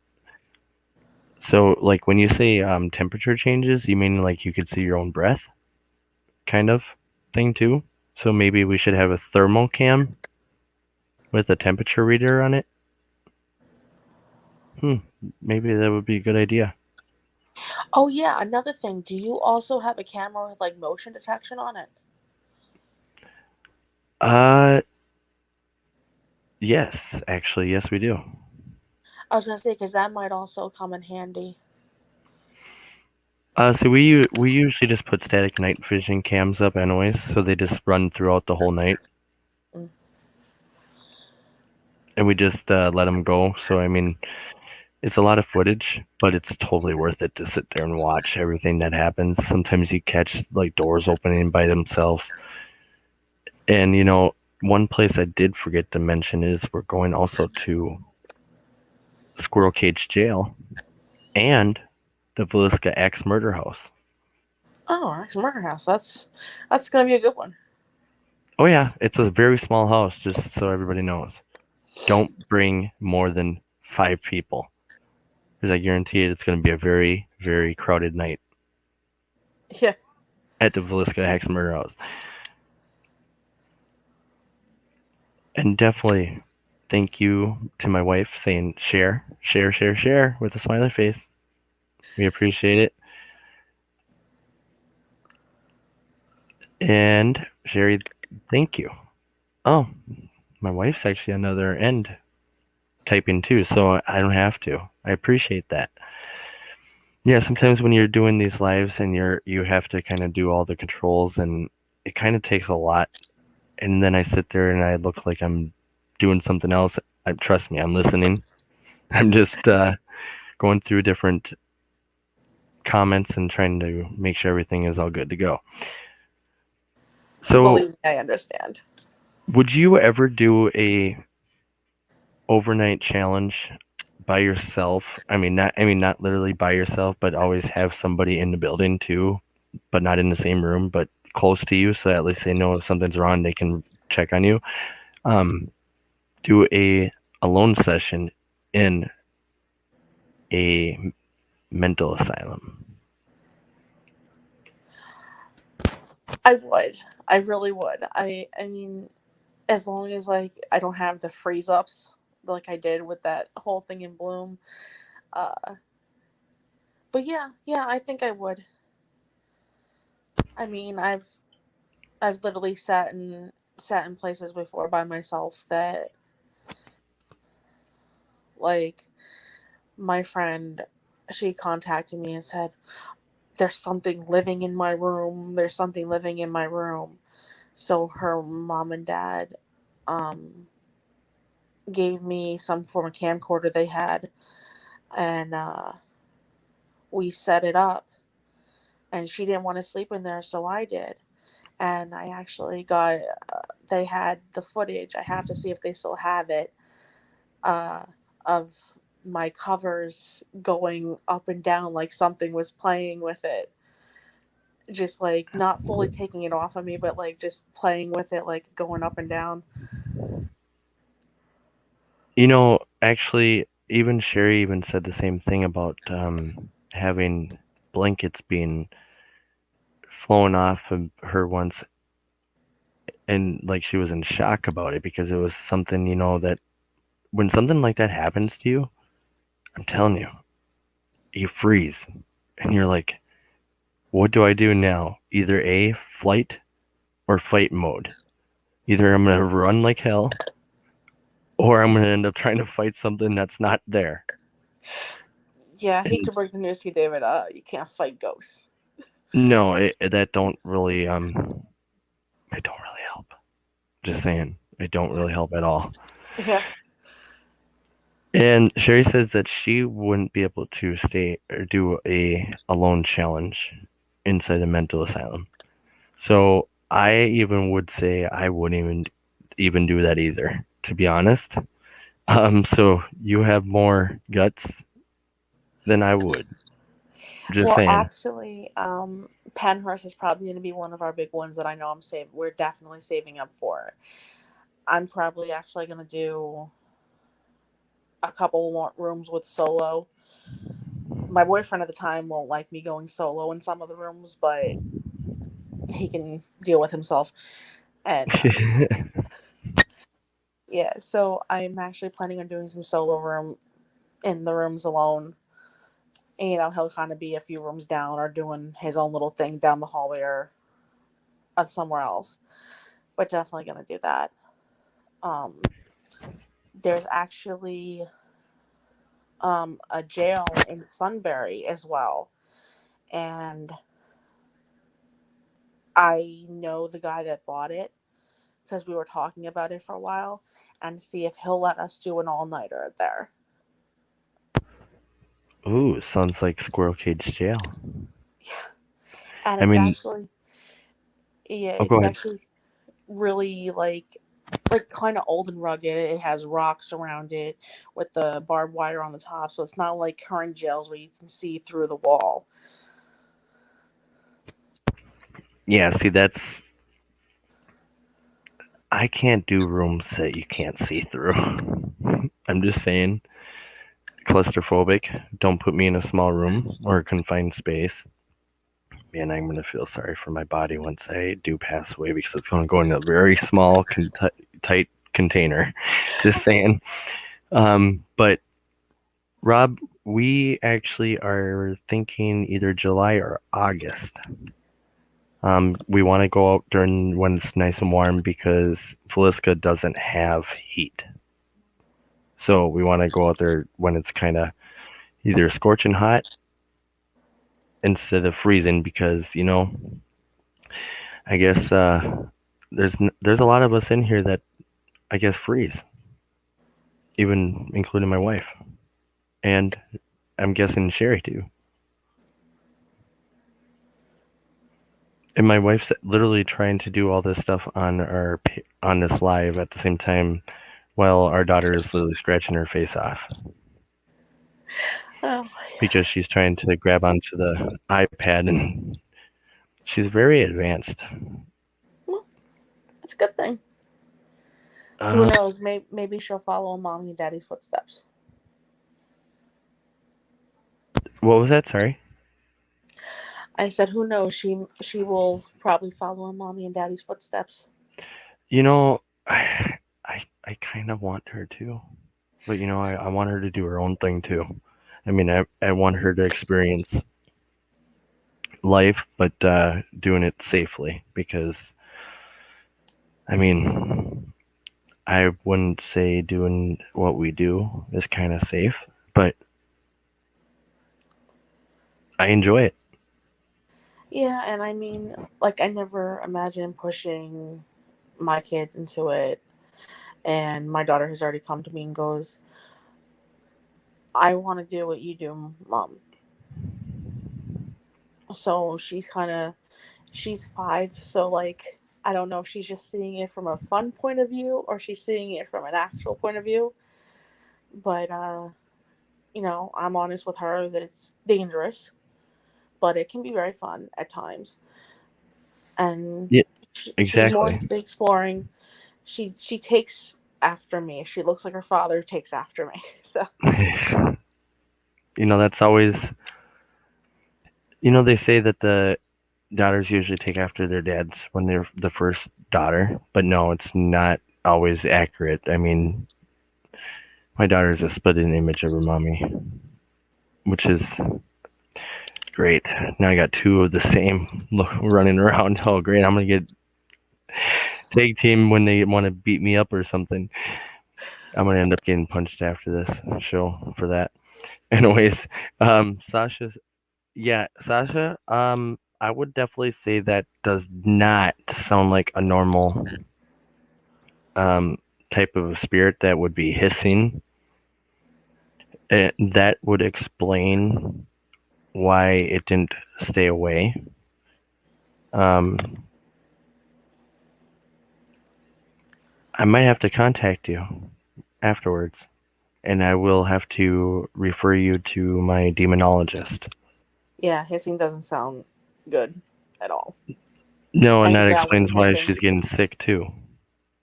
like when you say temperature changes, you mean like you could see your own breath, kind of thing too. So maybe we should have a thermal cam with a temperature reader on it. Hmm, maybe that would be a good idea. Oh yeah, another thing. Do you also have a camera with like motion detection on it? Uh, yes, actually, yes, we do. I was gonna say because that might also come in handy. So we usually just put static night vision cams up anyways, so they just run throughout the whole night, Mm. and we just let them go. So I mean, it's a lot of footage, but it's totally worth it to sit there and watch everything that happens. Sometimes you catch like doors opening by themselves, and one place I did forget to mention is we're going also to Squirrel Cage Jail and the Villisca Axe Murder House. Oh, Axe Murder House. That's gonna be a good one. Oh yeah, it's a very small house, just so everybody knows. Don't bring more than 5 people, because I guarantee it's going to be a very, very crowded night Yeah. at the Villisca Axe Murder House. And definitely thank you to my wife saying share, share, share, share with a smiley face. We appreciate it. And Sherry, thank you. Oh, my wife's actually on the other end typing too, so I don't have to. I appreciate that. Yeah, sometimes when you're doing these lives and you have to kind of do all the controls, and it kind of takes a lot. And then I sit there and I look like I'm doing something else. Trust me, I'm listening. I'm just going through different comments and trying to make sure everything is all good to go. So, Believe me, I understand. would you ever do a overnight challenge by yourself? I mean not literally by yourself, but always have somebody in the building too, but not in the same room, but close to you, so at least they know if something's wrong, they can check on you. Um, do a alone session in a mental asylum. I would. I really would. I mean, as long as like I don't have the freeze ups like I did with that whole thing in Bloom. Uh, but yeah, I think I would. I mean, I've literally sat in sat in places before by myself that, like, my friend, she contacted me and said, there's something living in my room. There's something living in my room. So her mom and dad um, gave me some form of camcorder they had, and we set it up. And she didn't want to sleep in there, so I did. And I actually got, they had the footage. I have to see if they still have it, uh, of my covers going up and down like something was playing with it. Just like not fully taking it off of me, but like just playing with it, like going up and down. Actually, even Sherry even said the same thing about having blankets being flown off of her once, and like she was in shock about it because it was something, that when something like that happens to you, I'm telling you, you freeze and you're like, what do I do now? Either A, flight or fight mode. Either I'm going to run like hell or I'm going to end up trying to fight something that's not there. Yeah, I hate And to break the news to you, David. You can't fight ghosts. no, that don't really it don't really help. Just saying, it don't really help at all. Yeah. And Sherry says that she wouldn't be able to stay or do a alone challenge inside a mental asylum. So I even would say I wouldn't even do that either, to be honest. So you have more guts than I would. Just Well, saying. actually, Penhurst is probably going to be one of our big ones that I know I'm saving. We're definitely saving up for. I'm probably actually going to do a couple more rooms with solo. My boyfriend at the time won't like me going solo in some of the rooms, but he can deal with himself. And yeah, so I'm actually planning on doing some solo room in the rooms alone. And, he'll kind of be a few rooms down or doing his own little thing down the hallway or somewhere else. But definitely going to do that. Um, there's actually a jail in Sunbury as well. And I know the guy that bought it because we were talking about it for a while and see if he'll let us do an all-nighter there. Ooh, sounds like Squirrel Cage Jail. Yeah. And I it's mean, actually, yeah, oh, go it's ahead. actually really like kind of old and rugged. It has rocks around it with the barbed wire on the top, so it's not like current jails where you can see through the wall. Yeah, see, I can't do rooms that you can't see through. I'm just saying, claustrophobic. Don't put me in a small room or a confined space. Man, I'm gonna feel sorry for my body once I do pass away because it's gonna go in a very small, tight container. Just saying. But Rob, we actually are thinking either July or August. We want to go out during when it's nice and warm because Feliska doesn't have heat. So we want to go out there when it's kind of either scorching hot instead of freezing because, I guess there's a lot of us in here that I guess freeze, even including my wife. And I'm guessing Sherry too. And my wife's literally trying to do all this stuff on this live at the same time while our daughter is literally scratching her face off Oh, because she's trying to grab onto the iPad and she's very advanced. well, it's a good thing. Who Uh, knows? Maybe she'll follow in mommy and daddy's footsteps. what was that? Sorry. I said, who knows? She will probably follow in mommy and daddy's footsteps. You know, I kind of want her to, but I want her to do her own thing too. I mean, I want her to experience life, but doing it safely because I mean, I wouldn't say doing what we do is kind of safe, but I enjoy it. Yeah, and I mean, like, I never imagined pushing my kids into it. And my daughter has already come to me and goes, I want to do what you do, mom. So she's 5. So, like, I don't know if she's just seeing it from a fun point of view or she's seeing it from an actual point of view. But, I'm honest with her that it's dangerous, but it can be very fun at times. And Yeah, she's more exactly. into the exploring. She takes after me. She looks like her father takes after me. So That's always, they say that the daughters usually take after their dads when they're the first daughter, but no, it's not always accurate. I mean, my daughter's a split image of her mommy, which is great. Now I got two of the same running around. Oh, great. I'm going to get tag team when they want to beat me up or something. I'm going to end up getting punched after this show for that. Anyways, Sasha, I would definitely say that does not sound like a normal um, type of spirit that would be hissing. That would explain why it didn't stay away. Um, I might have to contact you afterwards, and I will have to refer you to my demonologist. yeah, hissing doesn't sound good at all. No, and Any that growling, explains why hissing. she's getting sick too.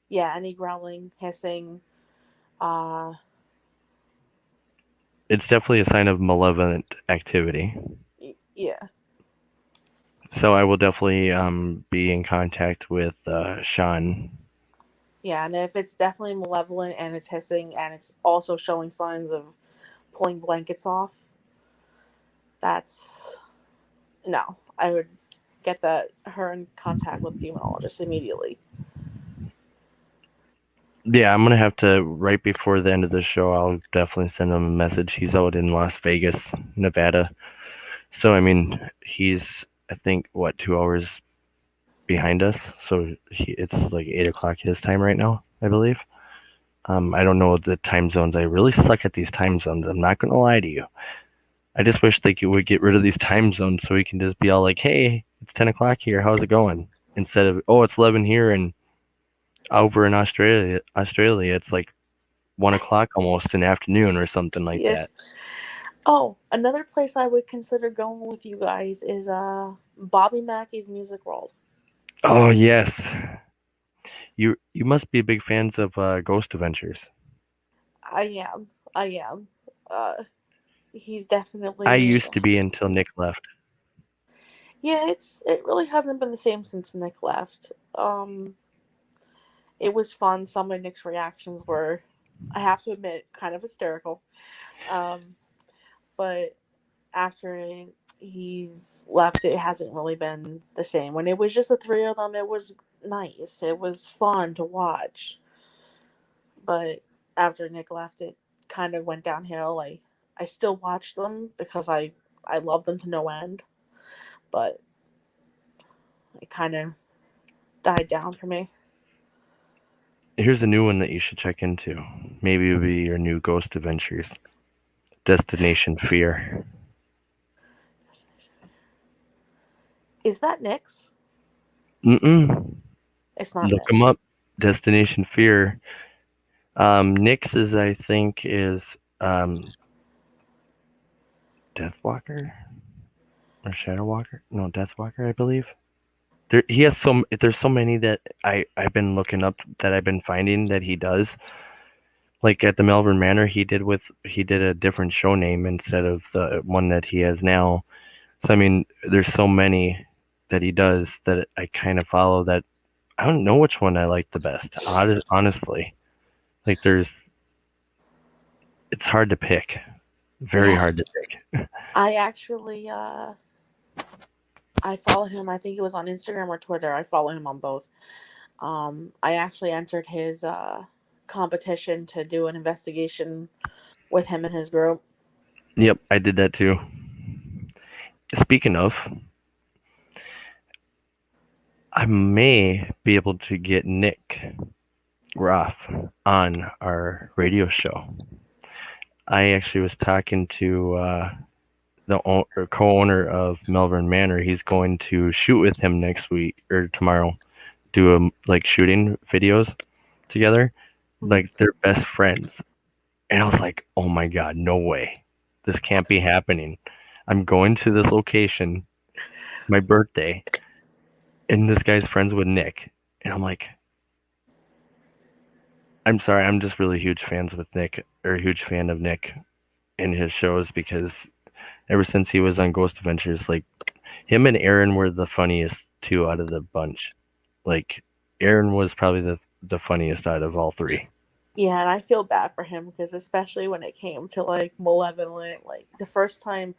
Yeah, any growling, hissing. Uh, It's definitely a sign of malevolent activity. yeah, So I will definitely be in contact with Sean. yeah, and if it's definitely malevolent and it's hissing and it's also showing signs of pulling blankets off, that's no. I would get her in contact with the demonologist immediately. Yeah, I'm gonna have to right before the end of the show. I'll definitely send him a message. He's out in Las Vegas, Nevada. So I mean, he's I think what 2 hours behind us. So it's like 8 o'clock his time right now, I believe. I don't know the time zones. I really suck at these time zones. I'm not gonna lie to you. I just wish they would get rid of these time zones so we can just be all like, "Hey, it's 10 o'clock here. How's it going?" Instead of, "Oh, it's 11 here," and over in Australia, it's like 1 o'clock almost in the afternoon or something like Yeah. that. Oh, another place I would consider going with you guys is Bobby Mackey's Music World. Oh yes, you must be big fans of Ghost Adventures. I am. I am. He's I definitely. used to be until Nick left. Yeah, it really hasn't been the same since Nick left. It was fun. Some of Nick's reactions were, I have to admit, kind of hysterical. Um, but after he's left, it hasn't really been the same. When it was just the three of them, it was nice. It was fun to watch. But after Nick left, it kind of went downhill. I still watch them because I love them to no end, but it kind of died down for me. Here's a new one that you should check into. Maybe it'll be your new Ghost Adventures. Destination Fear. Is that Nick's? Mm-mm. It's not Look them Nick's. up. Destination Fear. Nick's is I think is Deathwalker or Shadowwalker. No, Deathwalker, I believe. He has there's so many that I've been looking up that I've been finding that he does. Like at the Melbourne Manor, he did a different show name instead of the one that he has now. So I mean, there's so many that he does that I kind of follow that I don't know which one I like the best. Honestly, like it's hard to pick. Very Yeah, hard to pick. I actually I follow him. I think it was on Instagram or Twitter. I follow him on both. I actually entered his competition to do an investigation with him and his group. Yep, I did that too. Speaking of, I may be able to get Nick Groff on our radio show. I actually was talking to the co-owner of Melbourne Manor. He's going to shoot with him next week or tomorrow. Do like shooting videos together, like they're best friends. And I was like, oh my god, no way, this can't be happening. I'm going to this location, my birthday, and this guy's friends with Nick, and I'm like, I'm sorry, I'm just really huge fans with Nick, or a huge fan of Nick and his shows, because ever since he was on Ghost Adventures, like him and Aaron were the funniest two out of the bunch. Like Aaron was probably the funniest out of all three. Yeah, and I feel bad for him because especially when it came to like Malevolent, like the first time,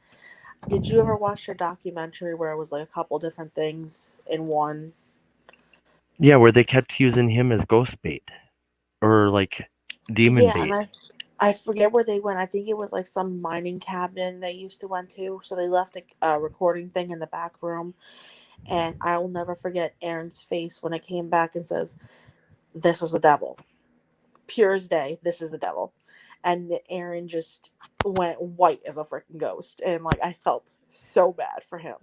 did you ever watch your documentary where it was like a couple different things in one? Yeah, where they kept using him as ghost bait or like demon Yeah, bait. and I forget where they went. I think it was like some mining cabin they used to went to. So they left a recording thing in the back room, and I will never forget Aaron's face when it came back and says, "This is the devil." Pure as day, this is the devil. And Aaron just went white as a freaking ghost. And like I felt so bad for him.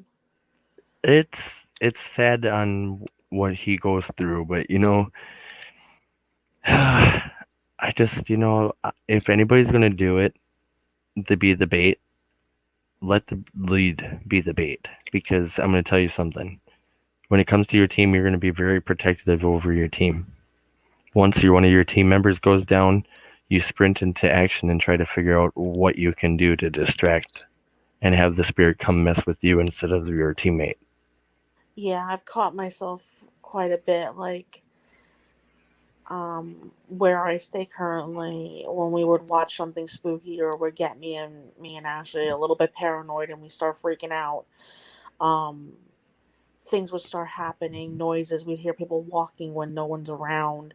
It's sad on what he goes through, but I just if anybody's gonna do it, to be the bait, let the lead be the bait. Because I'm gonna tell you something. When it comes to your team, you're gonna be very protective over your team. Once one of your team members goes down, you sprint into action and try to figure out what you can do to distract and have the spirit come mess with you instead of your teammate. Yeah, I've caught myself quite a bit, like where I stay currently, when we would watch something spooky or would get me and Ashley a little bit paranoid and we start freaking out. Um Things would start happening, noises, we'd hear people walking when no one's around.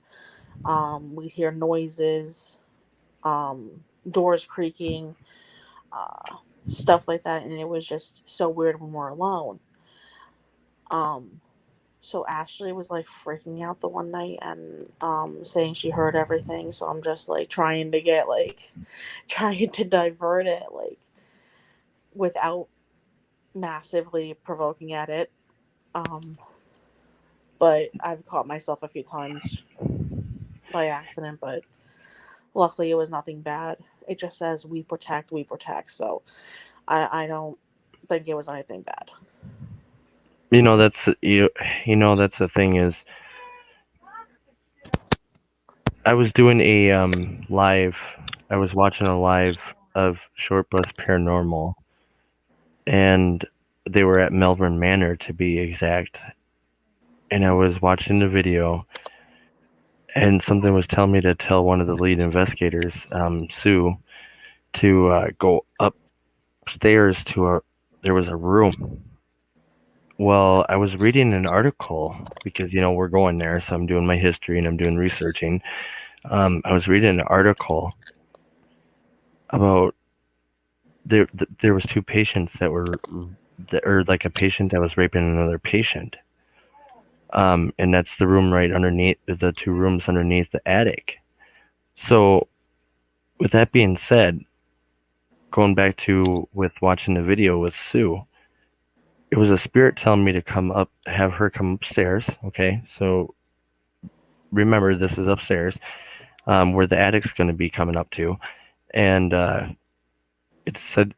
We'd hear noises, doors creaking, stuff like that, and it was just so weird when we're alone. Um, so Ashley was like freaking out the one night and saying she heard everything. So I'm just like trying to get like trying to divert it like without massively provoking at it. Um, but I've caught myself a few times by accident, but luckily it was nothing bad. It just says we protect, we protect. So I don't think it was anything bad. That's the thing is, I was doing a live. I was watching a live of Short Bus Paranormal, and they were at Melbourne Manor to be exact. And I was watching the video, and something was telling me to tell one of the lead investigators, Sue, to go upstairs to there was a room. Well, I was reading an article because we're going there, so I'm doing my history and I'm doing researching. I was reading an article about there was two patients that were, or like a patient that was raping another patient. And that's the room right underneath, the two rooms underneath the attic. So, with that being said, going back to with watching the video with Sue, it was a spirit telling me to come up, have her come upstairs. Okay, so remember this is upstairs, where the attic's going to be coming up to, and it said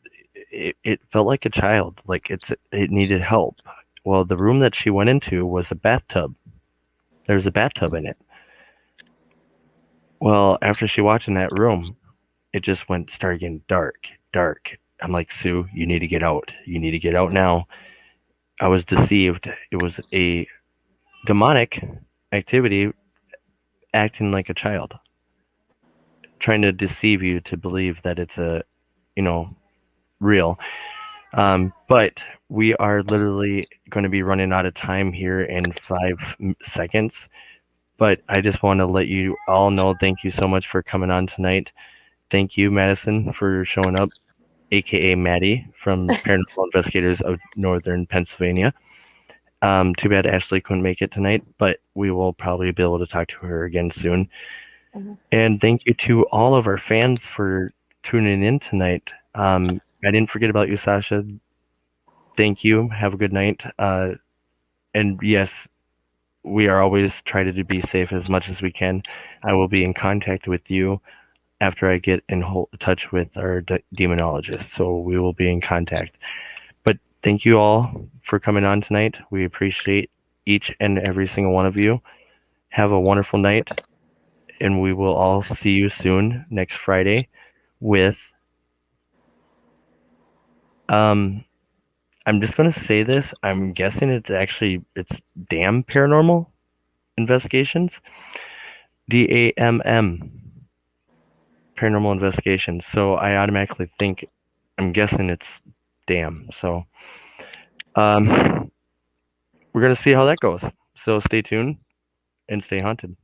it felt like a child, like it needed help. Well, the room that she went into was a bathtub. There's a bathtub in it. Well, after she watched in that room, it just started getting dark, dark. I'm like, Sue, you need to get out. You need to get out now. I was deceived. It was a demonic activity acting like a child, trying to deceive you to believe that it's real. But we are literally going to be running out of time here in 5 seconds. But I just want to let you all know, thank you so much for coming on tonight. Thank you, Madison, for showing up, aka Maddie from Paranormal Investigators of Northern Pennsylvania. Too bad Ashley couldn't make it tonight, but we will probably be able to talk to her again soon. Mhm. And thank you to all of our fans for tuning in tonight. I didn't forget about you, Sasha. Thank you. Have a good night. And yes, we are always trying to be safe as much as we can. I will be in contact with you after I get in touch with our demonologist. So we will be in contact. But thank you all for coming on tonight. We appreciate each and every single one of you. Have a wonderful night, and we will all see you soon next Friday with I'm just gonna say this. I'm guessing it's damn paranormal investigations. DAMM paranormal investigations. So I automatically think I'm guessing it's damn. So we're gonna see how that goes. So stay tuned and stay haunted.